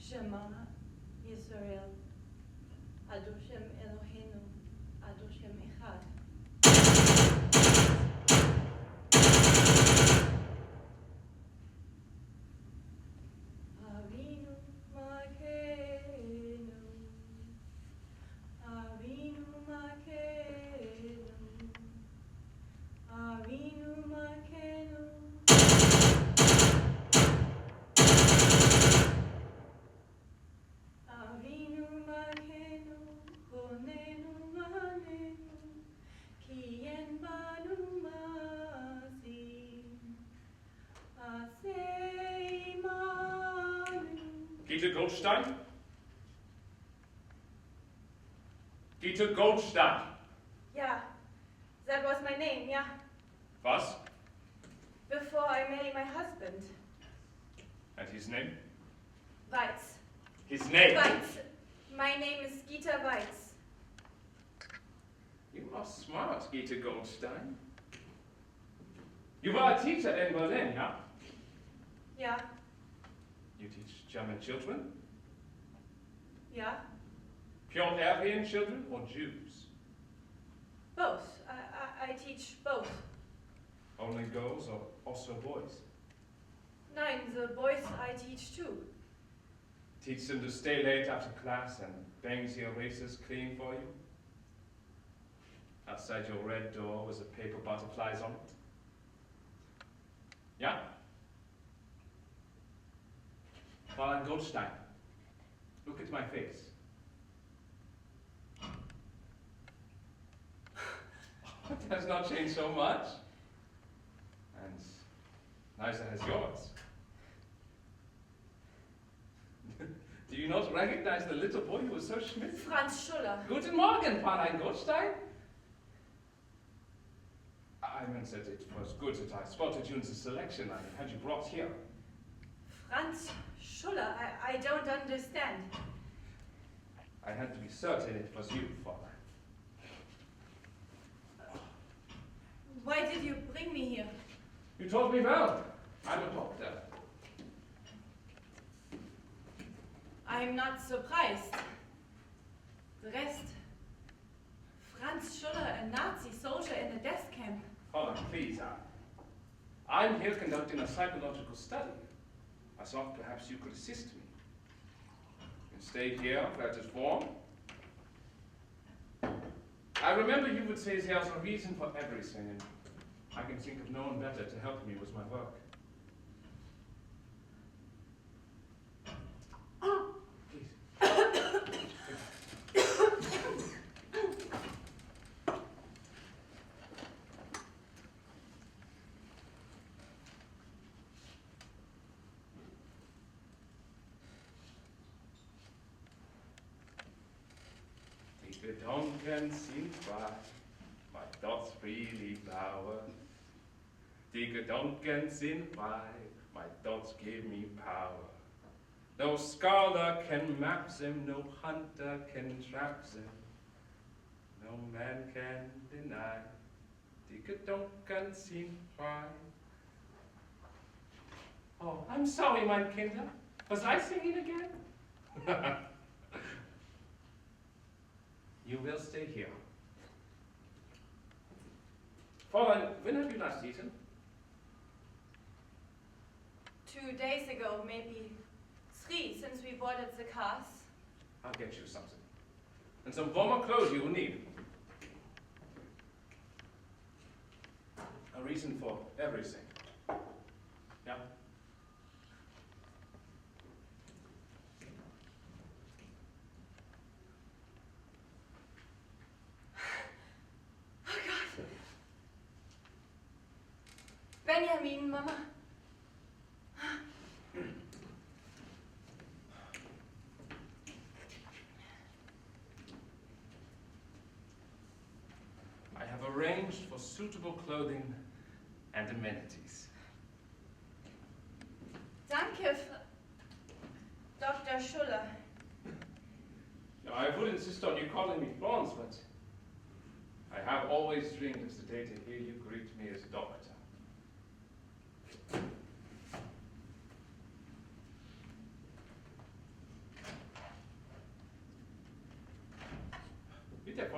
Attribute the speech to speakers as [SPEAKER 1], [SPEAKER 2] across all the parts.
[SPEAKER 1] Shema Yisrael, Adoshem Eloheinu, Adoshem Echad. Avinu Malkeinu, Avinu Malkeinu, Avinu Malkeinu. Avinu Malkeinu, Konenu Manenu, Kien Banu Masim, Asei Manu.
[SPEAKER 2] Dieter Goldstein? Dieter Goldstein.
[SPEAKER 1] Yeah, that was my name, yeah.
[SPEAKER 2] Was?
[SPEAKER 1] Before I married my husband.
[SPEAKER 2] And his name?
[SPEAKER 1] Weitz.
[SPEAKER 2] His name?
[SPEAKER 1] Weitz. My name is Gita Weitz.
[SPEAKER 2] You are smart, Gita Goldstein. You were a teacher in Berlin, yeah?
[SPEAKER 1] Yeah,
[SPEAKER 2] You teach German children?
[SPEAKER 1] yeah.
[SPEAKER 2] Pure Aryan children or Jews?
[SPEAKER 1] Both. I teach both.
[SPEAKER 2] Only girls or also boys?
[SPEAKER 1] Nein, the boys I teach too.
[SPEAKER 2] Teach them to stay late after class and bang the erasers clean for you? Outside your red door with the paper butterflies on it? Yeah? Fräulein Goldstein, look at my face. It has not changed so much. And neither has yours. Do you not recognize the little boy who was so Schmidt?
[SPEAKER 1] Franz Schuller.
[SPEAKER 2] Guten Morgen, Fräulein Goldstein. I meant that it was good that I spotted you in the selection line and had you brought here.
[SPEAKER 1] Franz Schuller, I don't understand.
[SPEAKER 2] I had to be certain it was you, Fräulein.
[SPEAKER 1] Why did you bring me here?
[SPEAKER 2] You told me well. I'm a doctor.
[SPEAKER 1] I'm not surprised. The rest. Franz Schuller, a Nazi soldier in a death camp.
[SPEAKER 2] Fräulein, please. I'm here conducting a psychological study. I thought perhaps you could assist me. You can stay here, let it form. I remember you would say there's a reason for everything, and I can think of no one better to help me with my work. Please. Die Gedanken sind frei, my thoughts freely flower. Die Gedanken sind frei, my thoughts give me power. No scholar can map them, no hunter can trap them. No man can deny. Die Gedanken sind frei. Oh, I'm sorry, mein Kinder. Was I singing again? You will stay here. Fräulein, when have you last eaten?
[SPEAKER 1] 2 days ago, maybe 3, since we boarded the cars.
[SPEAKER 2] I'll get you something. And some warmer clothes you will need. A reason for everything. Yeah?
[SPEAKER 1] Oh God. Benjamin, Mama.
[SPEAKER 2] I have arranged for suitable clothing and amenities.
[SPEAKER 1] Danke, Dr. Schuller.
[SPEAKER 2] Now, I would insist on you calling me Franz, but I have always dreamed of the day to hear you greet me as doctor.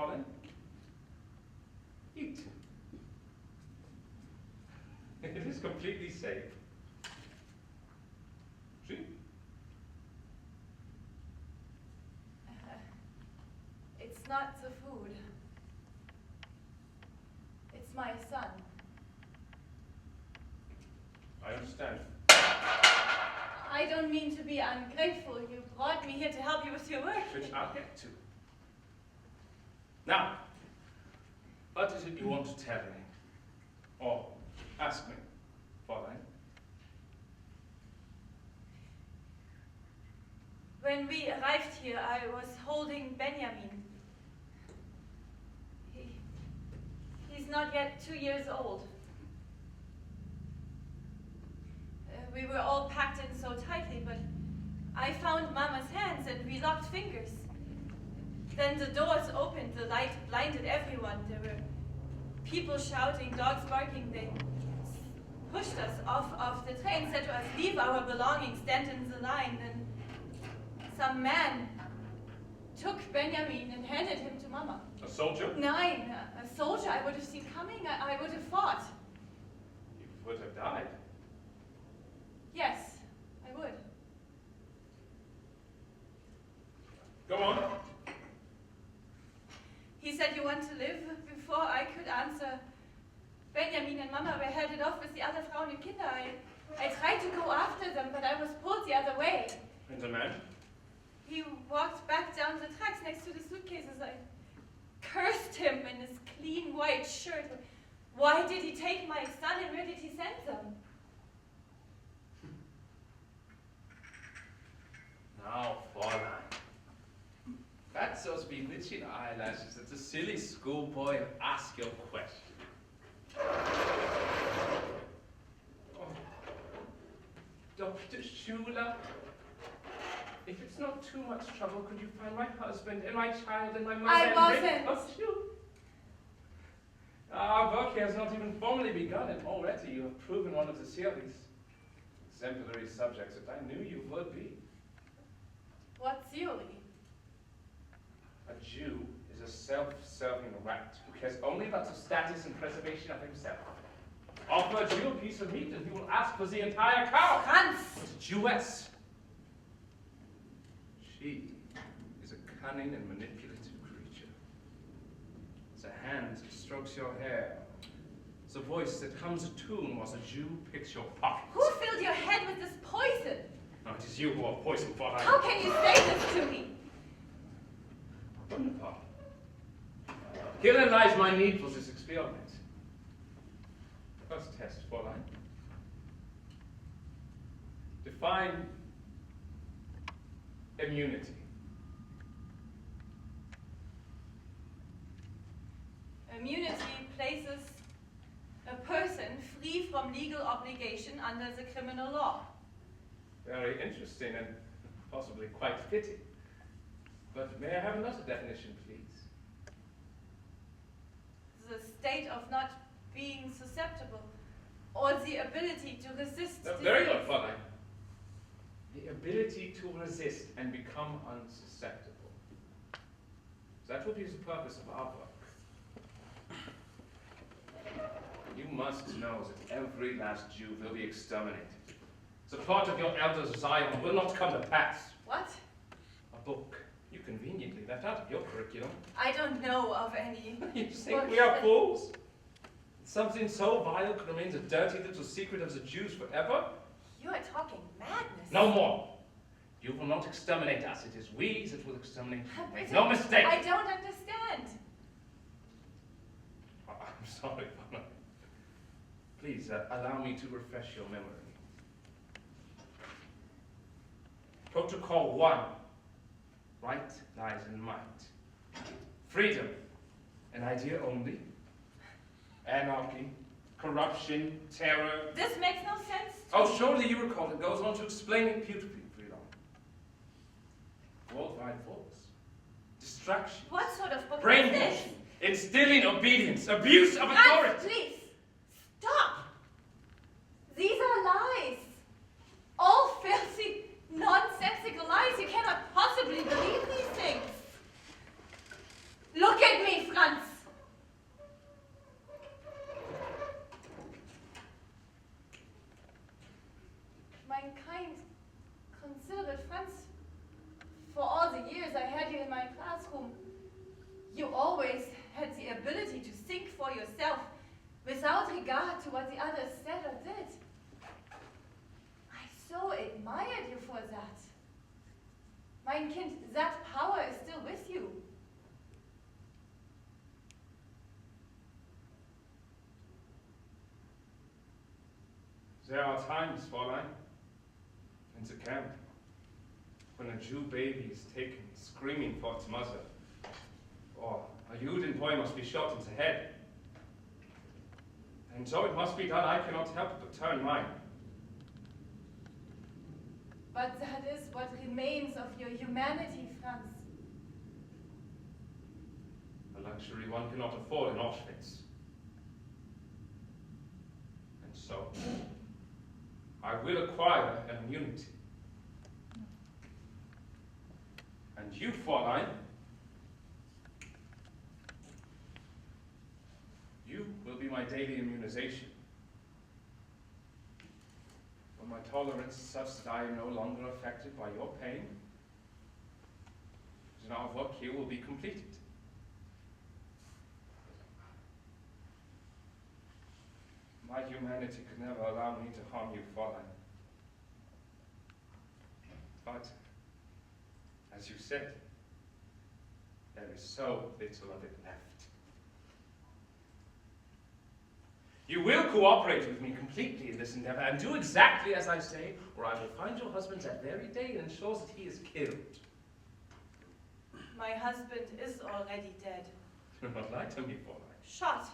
[SPEAKER 2] Fräulein. Eat. It is completely safe. See?
[SPEAKER 1] It's not the food. It's my son.
[SPEAKER 2] I understand.
[SPEAKER 1] I don't mean to be ungrateful. You brought me here to help you with your work.
[SPEAKER 2] Which I'll get to. Now, what is it you want to tell me? Or ask me, Fräulein?
[SPEAKER 1] When we arrived here, I was holding Benjamin. He's not yet 2 years old. We were all packed in so tightly, but I found Mama's hands and we locked fingers. Then the doors opened, the light blinded everyone. There were people shouting, dogs barking. They pushed us off the train, said to us, leave our belongings, stand in the line. Then some man took Benjamin and handed him to Mama.
[SPEAKER 2] A soldier?
[SPEAKER 1] Nein, a soldier I would have seen coming. I would have fought.
[SPEAKER 2] You would have died.
[SPEAKER 1] Yes, I would.
[SPEAKER 2] Go on.
[SPEAKER 1] He said, you want to live? Before I could answer, Benjamin and Mama were headed off with the other Frauen and Kinder. I tried to go after them, but I was pulled the other way.
[SPEAKER 2] And the man?
[SPEAKER 1] He walked back down the tracks next to the suitcases. I cursed him in his clean white shirt. Why did he take my son and where did he send them?
[SPEAKER 2] Now, Fräulein. That's those bewitching eyelashes. It's a silly schoolboy and ask your question. Oh. Dr. Schuler, if it's not too much trouble, could you find my husband and my child and my mother?
[SPEAKER 1] I wasn't.
[SPEAKER 2] Oh, shoot. Our work here has not even formally begun, and already you have proven one of the series exemplary subjects that I knew you would be.
[SPEAKER 1] What theory?
[SPEAKER 2] A Jew is a self-serving rat who cares only about the status and preservation of himself. Offer a Jew a piece of meat and he will ask for the entire cow.
[SPEAKER 1] Franz!
[SPEAKER 2] But a Jewess, she is a cunning and manipulative creature. It's a hand that strokes your hair. It's a voice that hums a tune whilst a Jew picks your pocket.
[SPEAKER 1] Who filled your head with this poison?
[SPEAKER 2] No, it is you who are poisoned, Fräulein.
[SPEAKER 1] How can you say this to me?
[SPEAKER 2] Wonderful. Herein lies my need for this experiment. First test, Fräulein. Define immunity.
[SPEAKER 1] Immunity places a person free from legal obligation under the criminal law.
[SPEAKER 2] Very interesting and possibly quite fitting. But may I have another definition, please?
[SPEAKER 1] The state of not being susceptible, or the ability to resist disease.
[SPEAKER 2] Very good, Fräulein. The ability to resist and become unsusceptible. That will be the purpose of our work. You must know that every last Jew will be exterminated. The plot of your elders Zion will not come to pass.
[SPEAKER 1] What?
[SPEAKER 2] A book you conveniently left out of your curriculum.
[SPEAKER 1] I don't know of any.
[SPEAKER 2] You think we are fools? Something so vile could remain the dirty little secret of the Jews forever?
[SPEAKER 1] You are talking madness.
[SPEAKER 2] No more. You will not exterminate us. It is we that will exterminate you. Make no mistake.
[SPEAKER 1] I don't understand.
[SPEAKER 2] I'm sorry, Mama. Please, allow me to refresh your memory. Protocol 1. Right lies in might. Freedom. An idea only. Anarchy. Corruption. Terror.
[SPEAKER 1] This makes no sense.
[SPEAKER 2] Oh, surely you recall it goes on to explain it beautifully, Freedom. Worldwide force. Distraction.
[SPEAKER 1] What sort of book is this?
[SPEAKER 2] Brainwashing. Instilling obedience. Abuse of
[SPEAKER 1] Franz,
[SPEAKER 2] authority.
[SPEAKER 1] please. Stop. These are lies. All filthy, nonsensical lies. You cannot possibly believe these things. Look at me, without regard to what the others said or did. I so admired you for that. Mein Kind, that power is still with you.
[SPEAKER 2] There are times, Fräulein, in the camp, when a Jew baby is taken screaming for its mother, or a Juden boy must be shot in the head. And so it must be done, I cannot help but turn mine.
[SPEAKER 1] But that is what remains of your humanity, Franz.
[SPEAKER 2] A luxury one cannot afford in Auschwitz. And so, I will acquire an immunity. And you, Fräulein, you will be my daily immunization. When my tolerance is such that I am no longer affected by your pain, then our work here will be completed. My humanity could never allow me to harm you, Fräulein. But, as you said, there is so little of it left. You will cooperate with me completely in this endeavor and do exactly as I say, or I will find your husband that very day and ensure that he is killed.
[SPEAKER 1] My husband is already dead.
[SPEAKER 2] Do not lie to me, Fräulein.
[SPEAKER 1] Shot.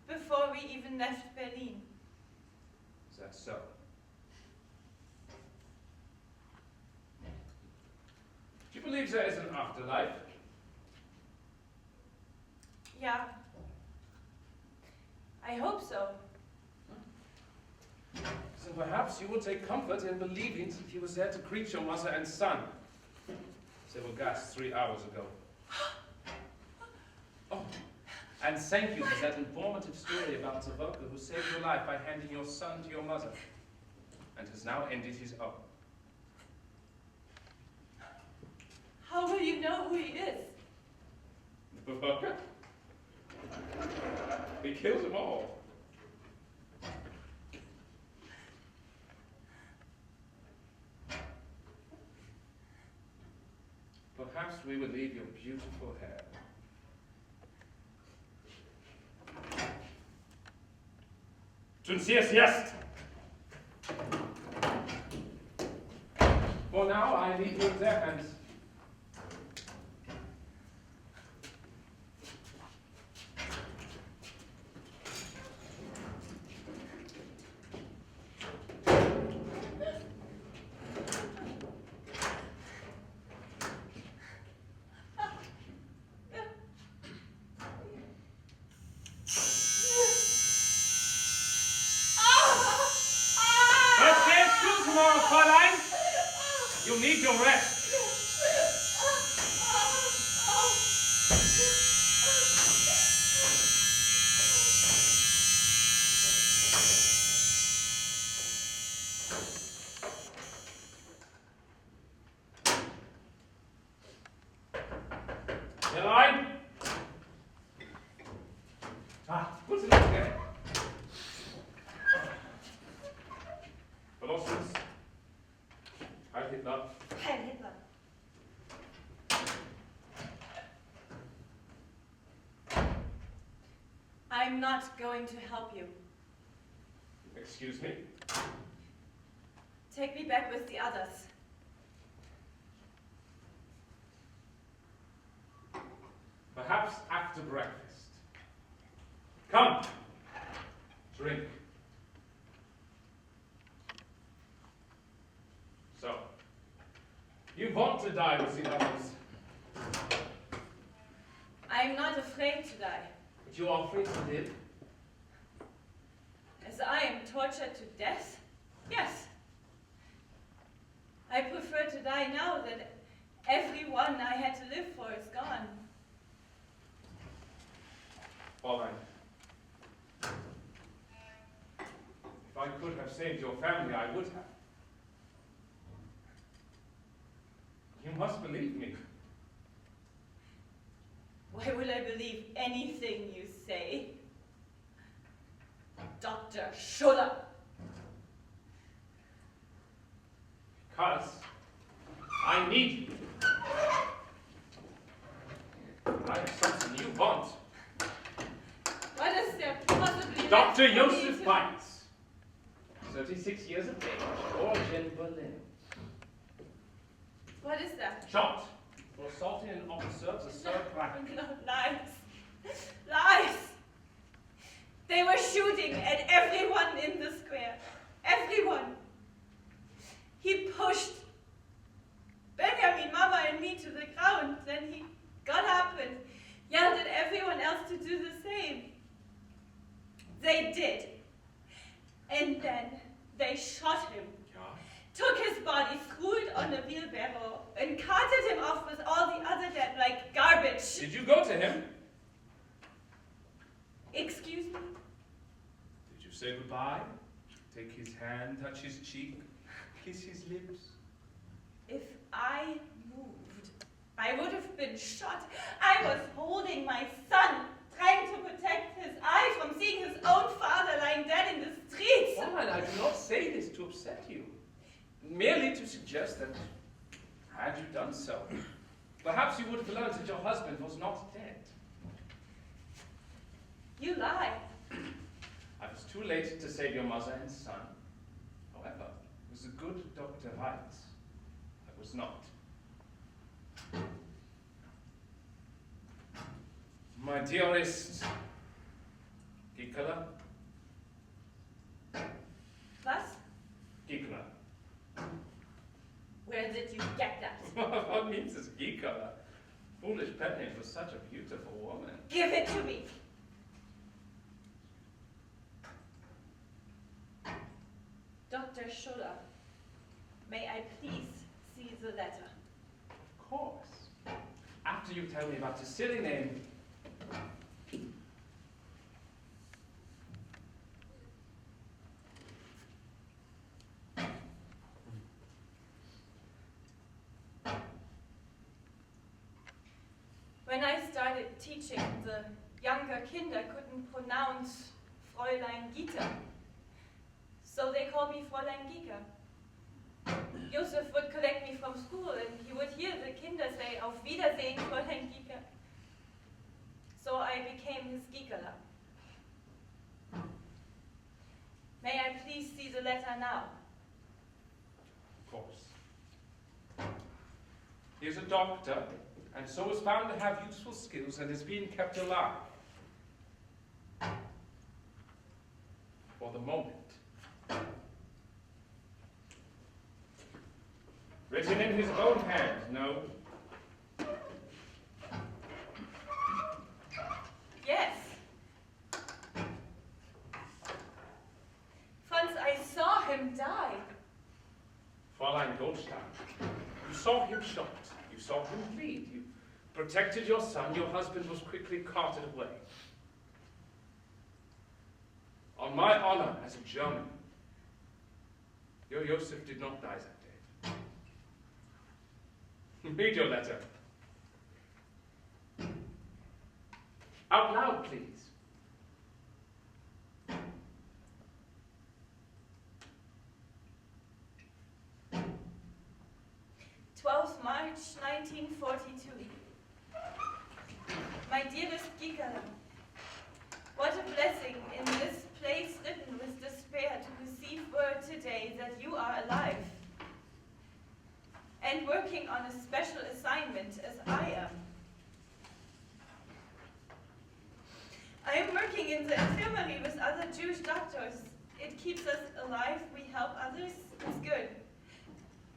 [SPEAKER 1] Before we even left Berlin.
[SPEAKER 2] Is that so? Do you believe there is an afterlife?
[SPEAKER 1] Yeah. I hope so.
[SPEAKER 2] So perhaps you will take comfort in believing that he was there to greet your mother and son. They were gassed 3 hours ago. Oh, and thank you for that informative story about the worker who saved your life by handing your son to your mother, and has now ended his own.
[SPEAKER 1] How will you know who he is?
[SPEAKER 2] The worker? He killed them all. Perhaps we will leave your beautiful hair. Tu siehst jetzt! For now, I leave you in their hands. You need your rest. Herein. Guten Tag. Verlossungs. Heil Hitler.
[SPEAKER 1] Heil Hitler. I'm not going to help you.
[SPEAKER 2] Excuse me?
[SPEAKER 1] Take me back with the others.
[SPEAKER 2] Perhaps after breakfast. Come. Drink. So, you want to die with the others.
[SPEAKER 1] I'm not afraid to die.
[SPEAKER 2] But you are afraid to live?
[SPEAKER 1] As I am tortured to death? Yes. I prefer to die now that everyone I had to live for is gone.
[SPEAKER 2] All right. If I could have saved your family, I would have. You must believe me.
[SPEAKER 1] Why would I believe anything you say? Dr. Schuller?
[SPEAKER 2] Because I need you. I have something you want.
[SPEAKER 1] What is there possibly
[SPEAKER 2] Dr.
[SPEAKER 1] left for me
[SPEAKER 2] Joseph
[SPEAKER 1] to-
[SPEAKER 2] Weitz, 36 years of age, origin Berlin.
[SPEAKER 1] What is that?
[SPEAKER 2] Shot for assaulting an officer of the third rank.
[SPEAKER 1] No, lies. Lies. They were shooting at everyone in the square. Everyone. He pushed Benjamin, Mama, and me to the ground. Then he got up and yelled at everyone else to do the same. They did. And then they shot him. Took his body, threw it on a wheelbarrow, and carted him off with all the other dead like garbage.
[SPEAKER 2] Did you go to him?
[SPEAKER 1] Excuse me?
[SPEAKER 2] Did you say goodbye? Take his hand, touch his cheek, kiss his lips?
[SPEAKER 1] If I moved, I would have been shot. I was holding my son, trying to protect his eyes from seeing his own father lying dead in the streets.
[SPEAKER 2] Woman, I do not say this to upset you. Merely to suggest that, had you done so, perhaps you would have learned that your husband was not dead.
[SPEAKER 1] You lie.
[SPEAKER 2] I was too late to save your mother and son. However, it was a good Dr. Weitz. I was not. My dearest Gikala.
[SPEAKER 1] What?
[SPEAKER 2] Gikala.
[SPEAKER 1] Where did you get that?
[SPEAKER 2] What means is Gikala? Foolish pet name for such a beautiful woman.
[SPEAKER 1] Give it to me. Dr. Schuller, may I please see the letter?
[SPEAKER 2] Of course. After you tell me about your silly name.
[SPEAKER 1] When I started teaching, the younger kinder couldn't pronounce Fräulein Gita. So they called me Fräulein Gika. Josef would collect me from school and he would hear the kinder say, Auf Wiedersehen, Fräulein Gika. So I became his Gikala. May I please see the letter now?
[SPEAKER 2] Of course. He is a doctor, and so was found to have useful skills and is being kept alive. For the moment. Written in his own hand, no?
[SPEAKER 1] Yes. Franz, I saw him die.
[SPEAKER 2] Fräulein Goldstein, you saw him shot. You saw him bleed. You protected your son. Your husband was quickly carted away. On my honor as a German, your Joseph did not die that day. Read your letter. Out loud, please.
[SPEAKER 1] 12th March 1942. My dearest Gikala, what a blessing in this place written with despair to receive word today that you are alive and working on a special assignment as I am. I am working in the infirmary with other Jewish doctors. It keeps us alive, we help others, it's good.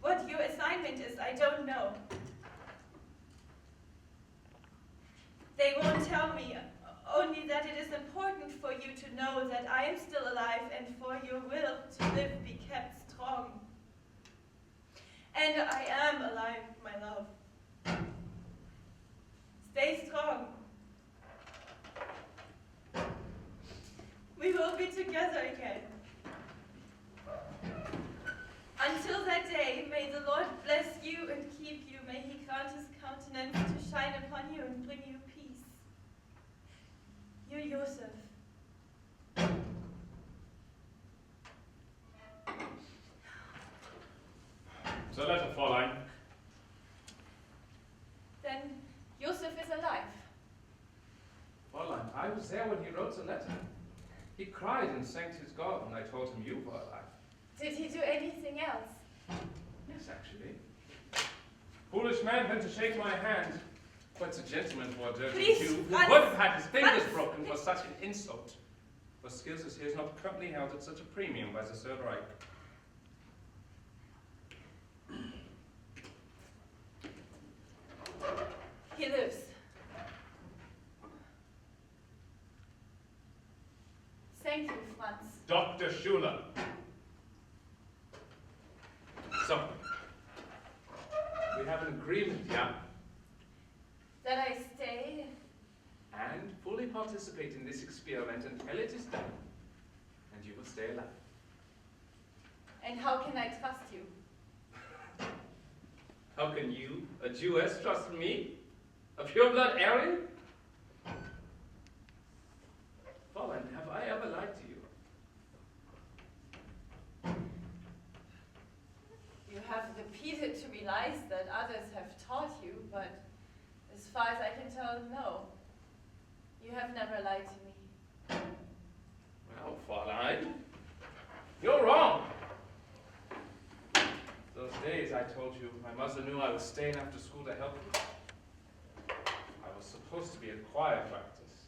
[SPEAKER 1] What your assignment is, I don't know. They won't tell me, only that it is important for you to know that I am still alive and for your will to live be kept strong. And I am alive, my love. Stay strong. We will be together again. Until that day, may the Lord bless you and keep you. May he grant his countenance to shine upon you and bring you peace. Your Joseph.
[SPEAKER 2] The letter, Fräulein.
[SPEAKER 1] Then Joseph is alive.
[SPEAKER 2] Fräulein, I was there when he wrote the letter. He cried and thanked his God when I told him you were alive.
[SPEAKER 1] Did he do anything else?
[SPEAKER 2] Yes, actually. Foolish man went to shake my hand. But the gentleman for a dirty
[SPEAKER 1] Please,
[SPEAKER 2] Jew who
[SPEAKER 1] Franz,
[SPEAKER 2] would have had his fingers
[SPEAKER 1] Franz.
[SPEAKER 2] broken for such an insult. For skills as his not currently held at such a premium by the Third Reich.
[SPEAKER 1] He lives. Thank you, Franz.
[SPEAKER 2] Dr. Schuler. So, we have an agreement, yeah?
[SPEAKER 1] That I stay.
[SPEAKER 2] And fully participate in this experiment until it is done. And you will stay alive.
[SPEAKER 1] And how can I trust you?
[SPEAKER 2] How can you, a Jewess, trust me? A pure-blood Aryan? Fräulein, have I ever lied to you?
[SPEAKER 1] You have repeated to me lies that others have taught you, but as far as I can tell, no. You have never lied to me.
[SPEAKER 2] Well, Fräulein, you're wrong. Those days I told you my mother knew I was staying after school to help you. I was supposed to be at choir practice.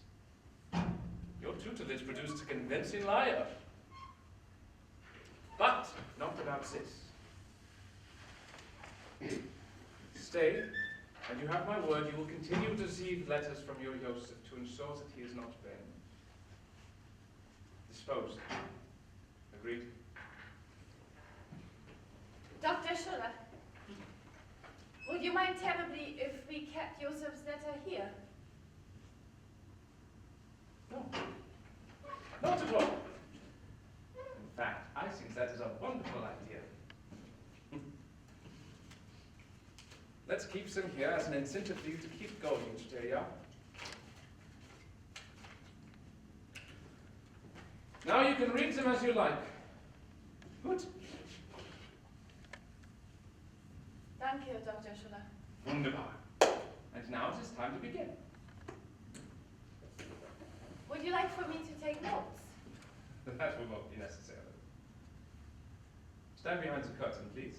[SPEAKER 2] Your tutelage produced a convincing liar. But not without this. Stay, and you have my word, you will continue to receive letters from your Joseph to ensure that he has not been disposed. Agreed?
[SPEAKER 1] Dr. Schuller, would you mind terribly if we kept Joseph's letter here?
[SPEAKER 2] No. Not at all. In fact, I think that is a wonderful idea. Let's keep them here as an incentive for you to keep going each day, yeah? Now you can read them as you like. Good.
[SPEAKER 1] Danke, Dr. Schuller.
[SPEAKER 2] Wunderbar. And now it is time to begin.
[SPEAKER 1] Would you like for me to take notes?
[SPEAKER 2] That will not be necessary. Stand behind the curtain, please.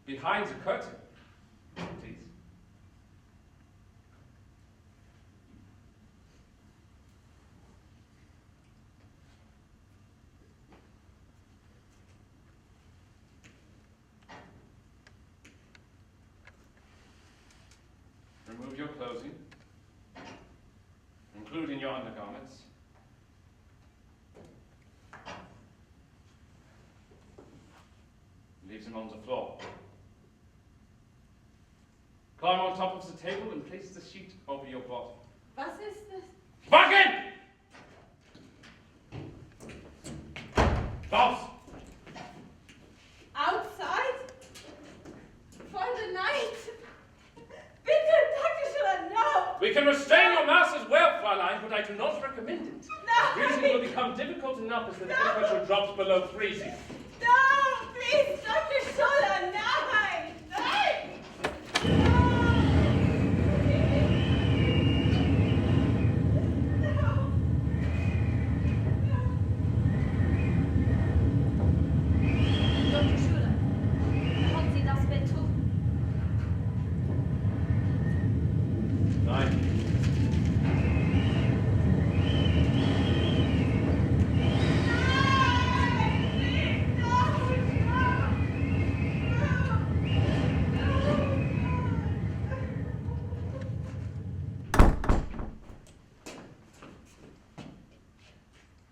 [SPEAKER 2] Behind the curtain, please. Remove your clothing, including your undergarments. Leave them on the floor. Climb on top of the table and place the sheet over your body.
[SPEAKER 1] Was ist das?
[SPEAKER 2] Brockman! Raus!
[SPEAKER 1] Outside? For the night? Bitte, Dr. Schuller, no!
[SPEAKER 2] We can restrain your mouth as well, Fräulein, but I do not recommend it.
[SPEAKER 1] No!
[SPEAKER 2] Breathing will become difficult enough as the temperature drops below freezing.
[SPEAKER 1] No, please, Dr. Schuller, nein! Nein! Dr. Schuller, bekommen Sie das Betttuch?
[SPEAKER 2] Nein.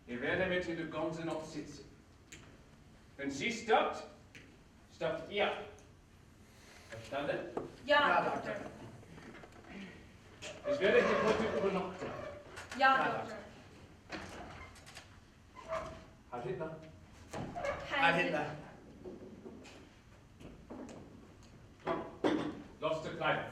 [SPEAKER 2] Ihr werdet mit in der ganzen Nacht sitzen. Wenn sie stoppt, stoppt ihr. Verstanden?
[SPEAKER 1] Ja, Doktor.
[SPEAKER 2] Ich werde hier heute übernachten.
[SPEAKER 1] Ja, Doktor.
[SPEAKER 2] Herr Hitler.
[SPEAKER 1] Herr Hitler.
[SPEAKER 2] Los zur Kleidung.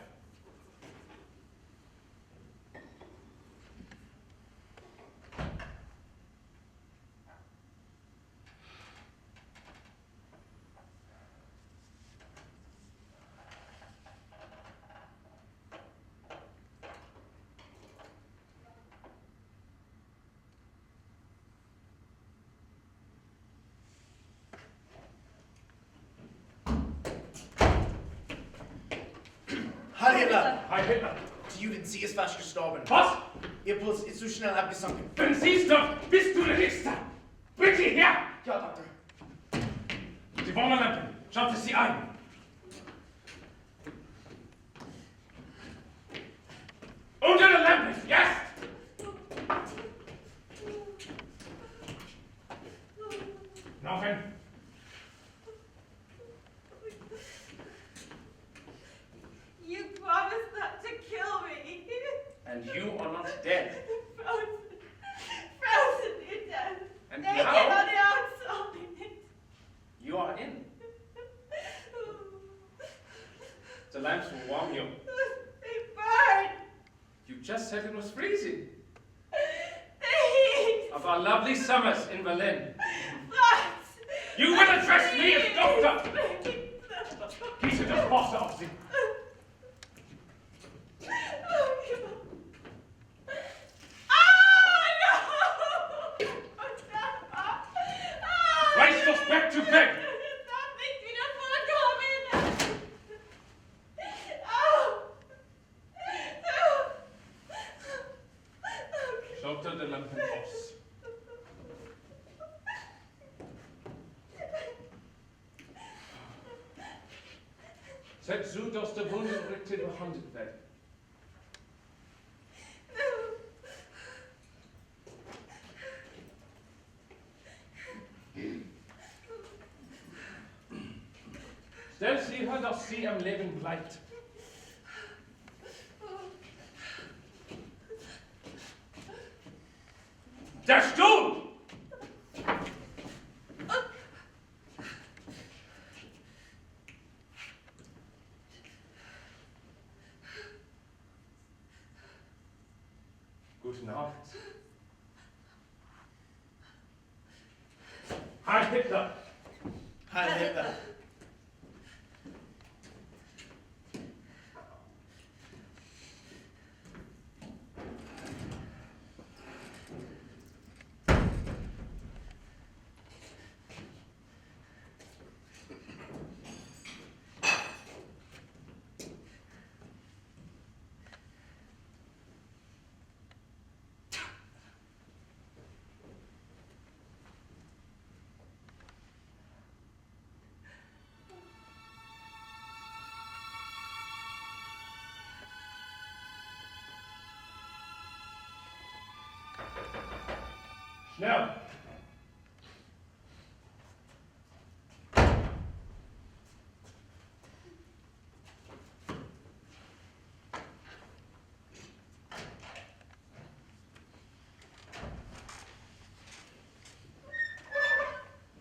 [SPEAKER 3] Heil Hitler!
[SPEAKER 2] Heil Hitler!
[SPEAKER 3] Die Juden, sie ist fast gestorben.
[SPEAKER 2] Was?
[SPEAKER 3] Ihr Puls ist zu schnell abgesunken.
[SPEAKER 2] Dann siehst du, bist du der Nächste! Bring sie her!
[SPEAKER 3] Ja, Doktor.
[SPEAKER 2] Die Wärmelampe, schaut es sie ein. Unter der Lampe, jetzt! Noch ein.
[SPEAKER 1] You promised not to kill me.
[SPEAKER 2] And you are not dead.
[SPEAKER 1] Frozen in death.
[SPEAKER 2] And
[SPEAKER 1] naked
[SPEAKER 2] now
[SPEAKER 1] on the outside.
[SPEAKER 2] you are in. The lamps will warm you.
[SPEAKER 1] They burn.
[SPEAKER 2] You just said it was freezing.
[SPEAKER 1] The heat.
[SPEAKER 2] Of our lovely summers in Berlin.
[SPEAKER 1] What?
[SPEAKER 2] You will address me as doctor! Gieße das Wasser auf sie. Reiß das Bett zu Bett!
[SPEAKER 1] Darf nicht wieder vorkommen!
[SPEAKER 2] Schaute der Lampe aus. Seid zu, dass der Wunde richtig behandelt wird. Stell sicher, dass sie am Leben bleibt. Der Stuhl! Gute Nacht. Heil Hitler!
[SPEAKER 3] Heil Hitler!
[SPEAKER 2] Schnell!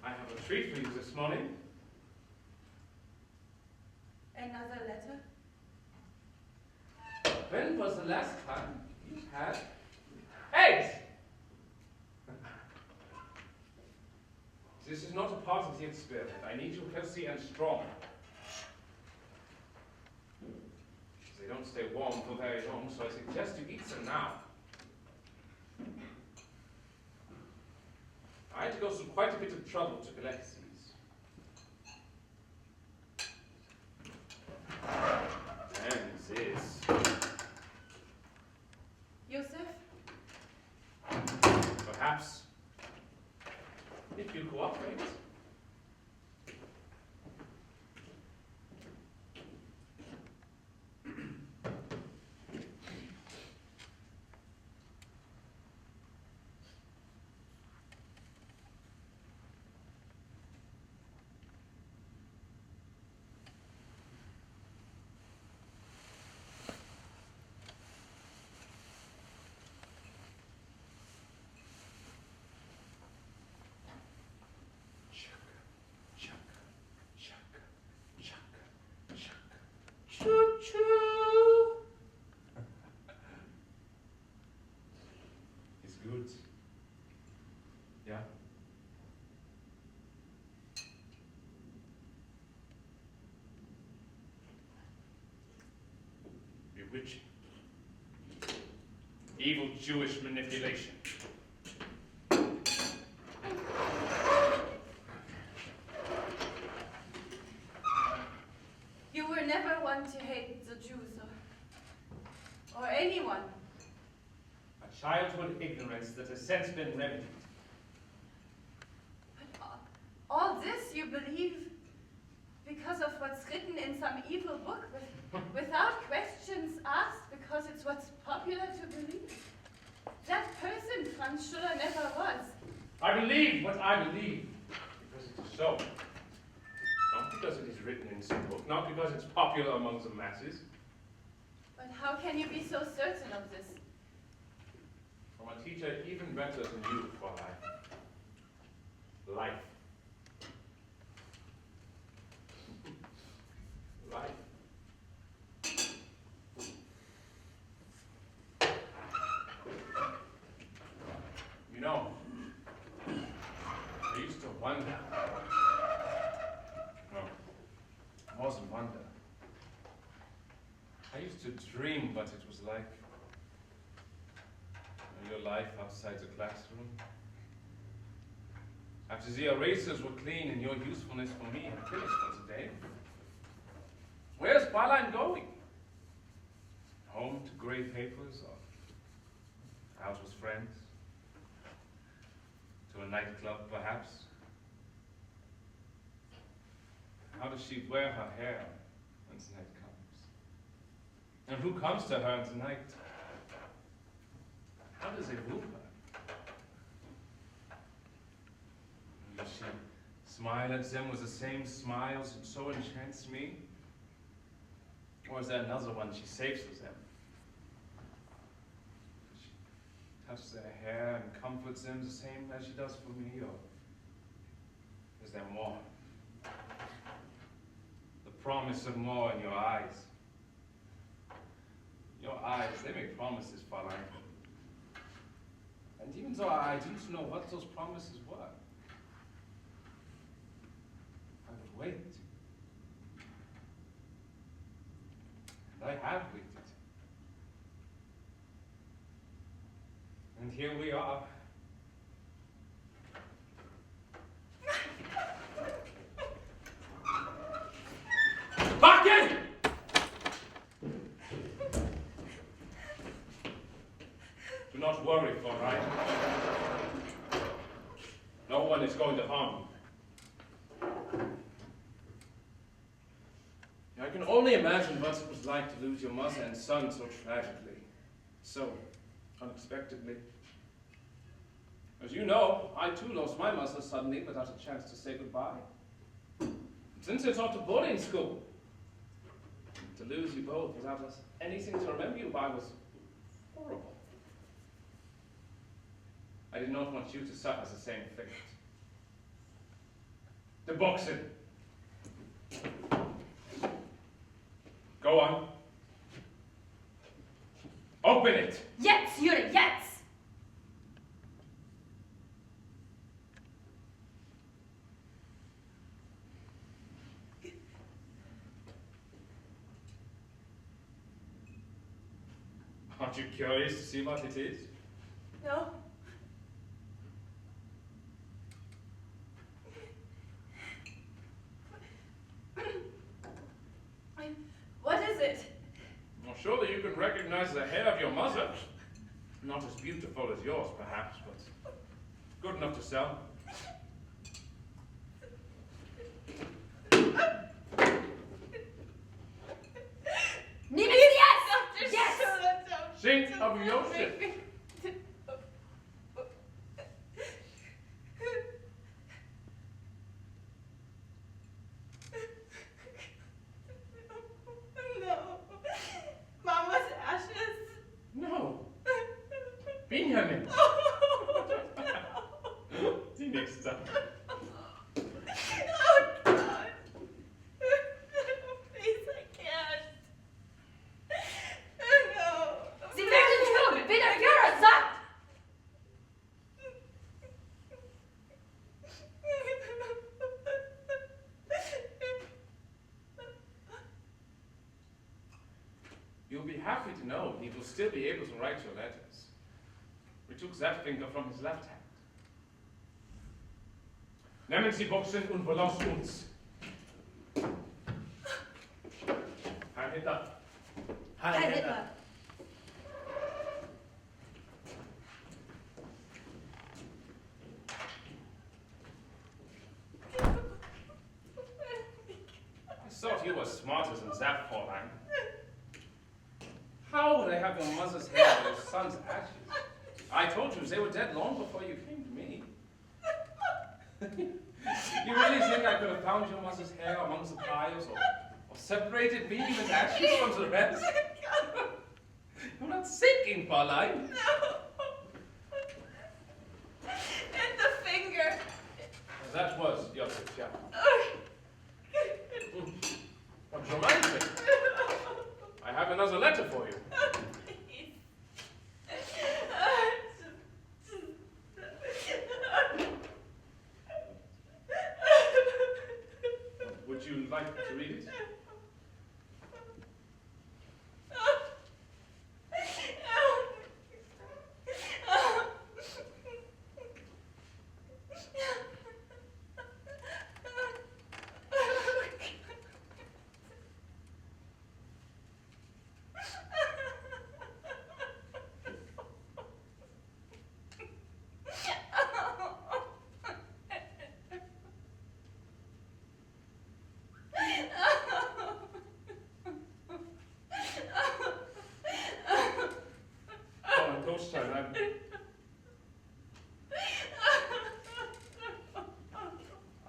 [SPEAKER 2] I have a treat for you this morning.
[SPEAKER 1] Another letter?
[SPEAKER 2] When was the last time you had eggs? This is not a part of the experiment. I need you healthy and strong. They don't stay warm for very long, so I suggest you eat them now. I had to go through quite a bit of trouble to collect these. And this.
[SPEAKER 1] Joseph?
[SPEAKER 2] Perhaps, if you cooperate. Choo-choo! Ist gut. Ja? Bewitching. Evil Jewish manipulation.
[SPEAKER 1] You were never one to hate the Jews or or anyone.
[SPEAKER 2] A childhood ignorance that has since been remedied.
[SPEAKER 1] But all this you believe because of what's written in some evil book without questions asked because it's what's popular to believe. That person Franz Schuller never was.
[SPEAKER 2] I believe what I believe because it is so. Not because it is written in some book, not because it's popular among the masses.
[SPEAKER 1] But how can you be so certain of this?
[SPEAKER 2] From a teacher even better than you, Fräulein. Life. Life. You know, I used to wonder. No, it wasn't wonder. I used to dream what it was like. Your life outside the classroom. After the erasers were clean and your usefulness for me had finished for the day. Where's Fräulein going? Home to gray papers or out with friends? To a nightclub, perhaps? How does she wear her hair when the night comes? And who comes to her in the night? How does it move her? Does she smile at them with the same smiles that so enchants me? Or is there another one she saves for them? Does she touch their hair and comforts them the same as she does for me? Or is there more? The promise of more in your eyes. Your eyes, they make promises, Fräulein. And even though I didn't know what those promises were, I would wait. And I have waited. And here we are. Back in! Do not worry, Fräulein. No one is going to harm you. I can only imagine what it was like to lose your mother and son so tragically, so unexpectedly. As you know, I too lost my mother suddenly without a chance to say goodbye. Since I taught to boarding school, to lose you both without us anything to remember you by was horrible. I did not want you to suffer the same fate. The boxing. Go on. Open it.
[SPEAKER 1] Jetzt, Jure, jetzt!
[SPEAKER 2] Aren't you curious to see what it is?
[SPEAKER 1] No. What is it?
[SPEAKER 2] Well, surely you can recognize the hair of your mother. Not as beautiful as yours, perhaps, but good enough to sell.
[SPEAKER 1] Nimm es jetzt! Jetzt!
[SPEAKER 2] Think of your ship.
[SPEAKER 1] No. Mama's ashes.
[SPEAKER 2] No. Benjamin. Die nächste.
[SPEAKER 1] Oh, God. Please, I can't. No.
[SPEAKER 4] Sie werden tun, wie der Führer sagt!
[SPEAKER 2] You'll be happy to know he will still be able to write your letters. We took that finger from his left hand. Nehmen Sie Boxen und verlassen uns. Herr Hitler.
[SPEAKER 3] Hi,
[SPEAKER 4] Herr
[SPEAKER 3] Hitler.
[SPEAKER 4] Hitler.
[SPEAKER 2] you were smarter than that, Fräulein. How would I have your mother's hair or your son's ashes? I told you they were dead long before you came to me. You really think I could have found your mother's hair amongst the piles or separated me with ashes from the rest? You're not thinking, Fräulein.
[SPEAKER 1] No. And the finger.
[SPEAKER 2] That was Joseph, yeah. What reminds me, I have another letter for you.
[SPEAKER 1] Please.
[SPEAKER 2] Would you like to read it?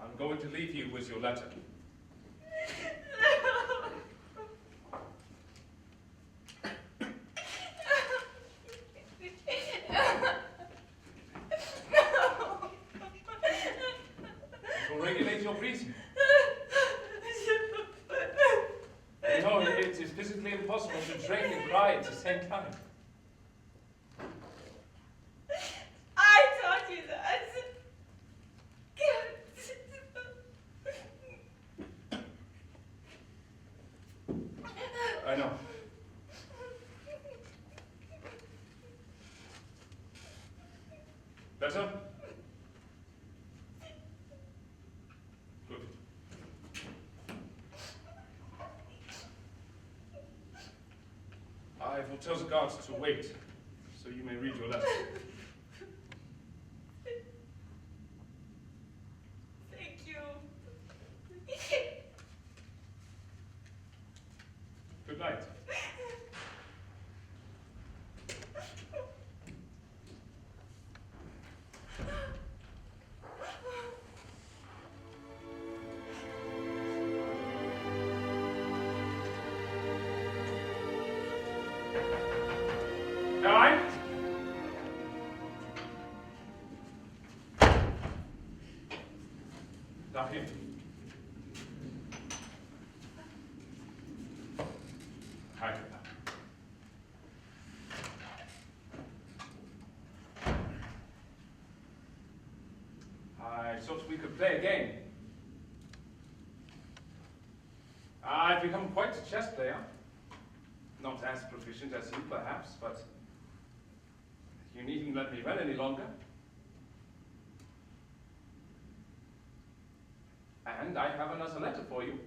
[SPEAKER 2] I'm going to leave you with your letter. It will regulate your breathing. You know, it is physically impossible to drink and cry at the same time.
[SPEAKER 1] I taught you that.
[SPEAKER 2] I know. Better? Good. I will tell the guards to wait, so you may read your letter.
[SPEAKER 1] Thank you.
[SPEAKER 2] Good night. Caroline? Now here. Hi. I thought we could play a game. I've become quite a chess player. Not as proficient as you, perhaps, but you needn't let me run any longer. And I have another letter for you.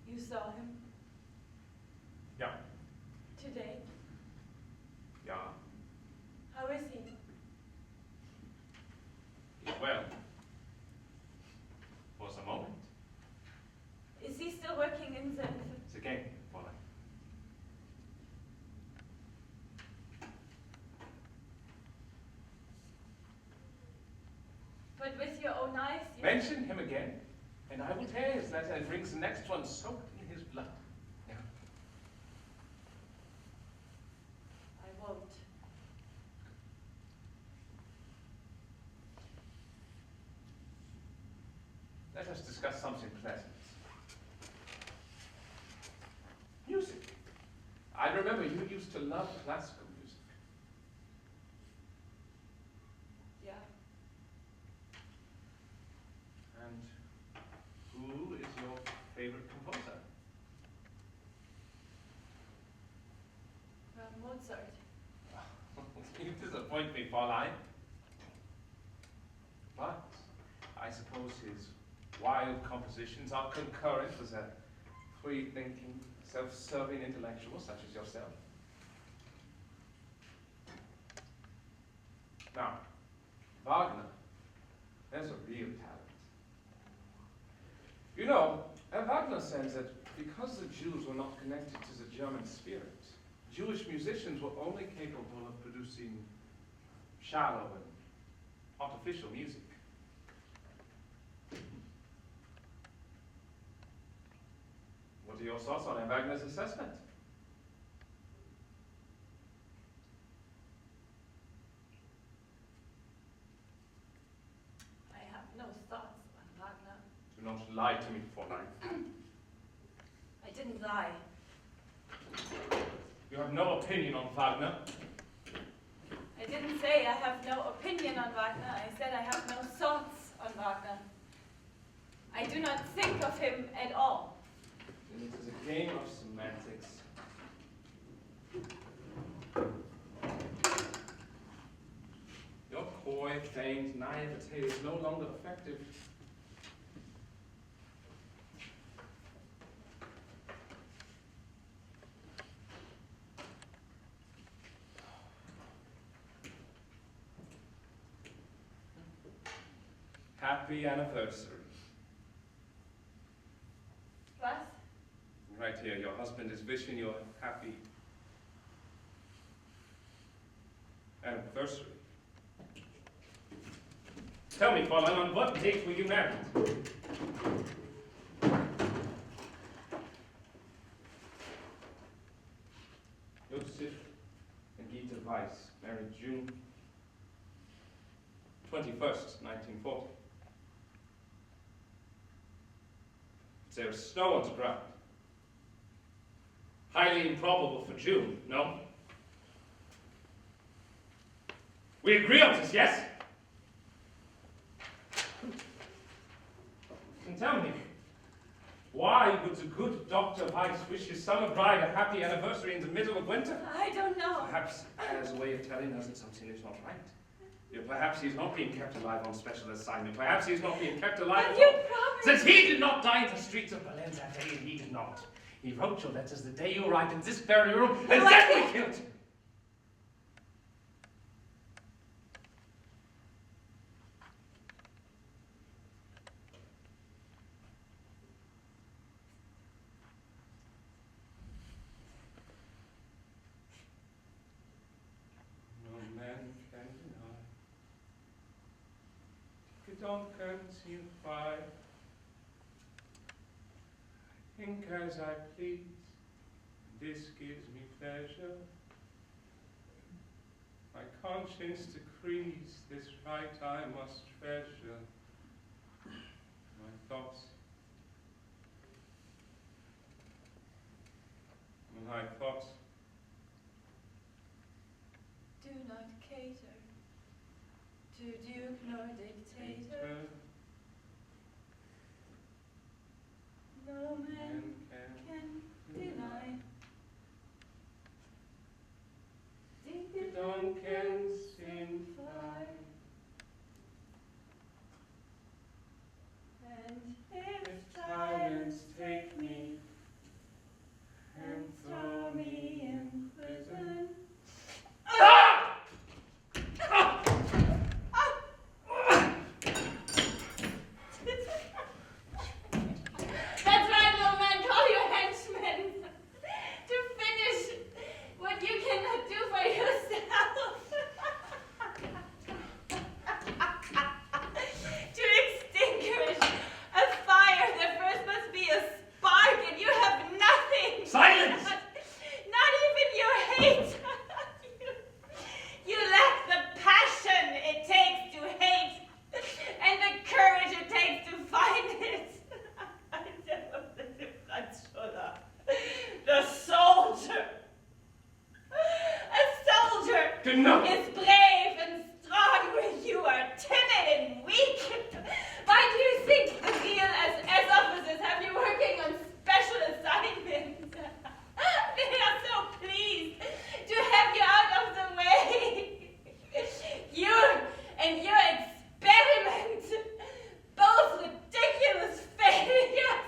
[SPEAKER 1] You saw him
[SPEAKER 2] Yeah.
[SPEAKER 1] today.
[SPEAKER 2] Yeah.
[SPEAKER 1] How is he?
[SPEAKER 2] He's well. For the moment.
[SPEAKER 1] Is he still working in the...
[SPEAKER 2] It's a game, Fräulein.
[SPEAKER 1] But with your own eyes, you...
[SPEAKER 2] Mention him again, and I will tear his letter and bring the next one soaked in his blood. Yeah.
[SPEAKER 1] I won't.
[SPEAKER 2] Let us discuss something pleasant. Music. I remember you used to love classical music.
[SPEAKER 1] Yeah.
[SPEAKER 2] And who is your favorite composer?
[SPEAKER 1] Mozart.
[SPEAKER 2] You disappoint me, Fräulein. But I suppose his wild compositions are concurrent with a free-thinking, self-serving intellectual such as yourself. Now, Wagner, there's a real talent. understands that because the Jews were not connected to the German spirit, Jewish musicians were only capable of producing shallow and artificial music. What are your thoughts on Wagner's assessment?
[SPEAKER 1] I have no thoughts on Wagner.
[SPEAKER 2] Do not lie to me, Fräulein.
[SPEAKER 1] I didn't lie.
[SPEAKER 2] You have no opinion on Wagner.
[SPEAKER 1] I didn't say I have no opinion on Wagner. I said I have no thoughts on Wagner. I do not think of him at all.
[SPEAKER 2] Then it is a game of semantics. Your coy, feigned naivete is no longer effective. Happy anniversary.
[SPEAKER 1] What?
[SPEAKER 2] Right here, your husband is wishing you a happy anniversary. Tell me, Fräulein, on what date were you married? Joseph and Gita Weiss, married June 21st, 1940. There's snow on the ground. Highly improbable for June, no? We agree on this, yes? And tell me, why would the good Dr. Weiss wish his summer bride a happy anniversary in the middle of winter?
[SPEAKER 1] I don't know.
[SPEAKER 2] Perhaps as a way of telling us that something is not right. Yeah, perhaps he's not being kept alive on special assignment. Perhaps he's not being kept alive.
[SPEAKER 1] But you promised.
[SPEAKER 2] Since he did not die in the streets of Berlin that day, and he did not. He wrote your letters the day you arrived in this very room, and
[SPEAKER 1] No, I
[SPEAKER 2] then we
[SPEAKER 1] can't.
[SPEAKER 2] killed him. No man can deny. Gedanken frei. Think as I please. This gives me pleasure. My conscience decrees this right I must treasure. My thoughts.
[SPEAKER 1] Do not cater to duke nor dictator. No man can deny.
[SPEAKER 2] Gedanken sind frei.
[SPEAKER 1] And if
[SPEAKER 2] If
[SPEAKER 1] tyrants
[SPEAKER 2] tyrants take me
[SPEAKER 1] and throw me in prison. That's right, little man. Call your henchmen to finish what you cannot do for yourself. To extinguish a fire, there first must be a spark, and you have nothing.
[SPEAKER 2] Silence!
[SPEAKER 1] Not even your hate. You lack the passion it takes to hate, and the courage it takes to find it. The soldier. A soldier
[SPEAKER 2] Do not.
[SPEAKER 1] is brave and strong where you are timid and weak. Why do you think the real SS officers have you working on special assignments? They are so pleased to have you out of the way. You and your experiment, both ridiculous failures.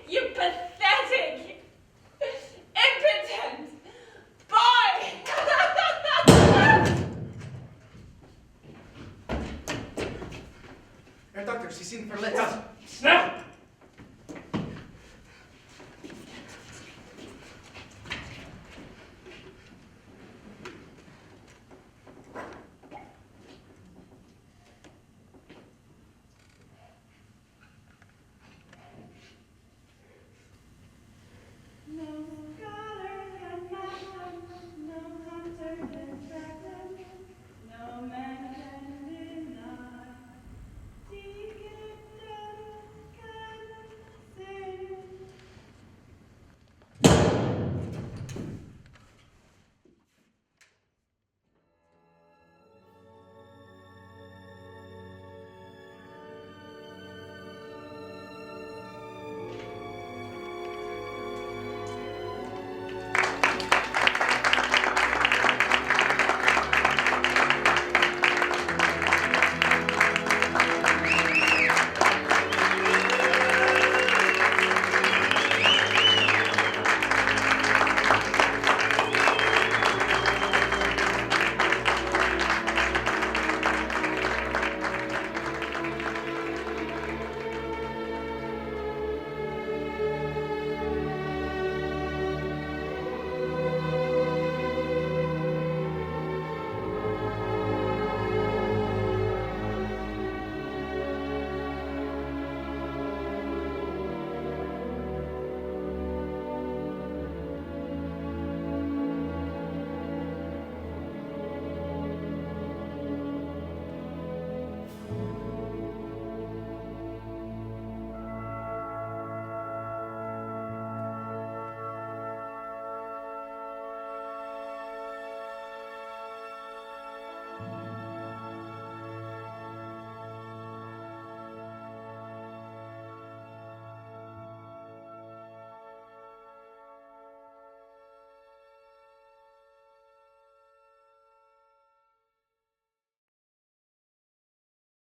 [SPEAKER 1] You pathetic, impotent boy!
[SPEAKER 3] Herr Doctor, Sie sind verletzt.
[SPEAKER 2] Schnell!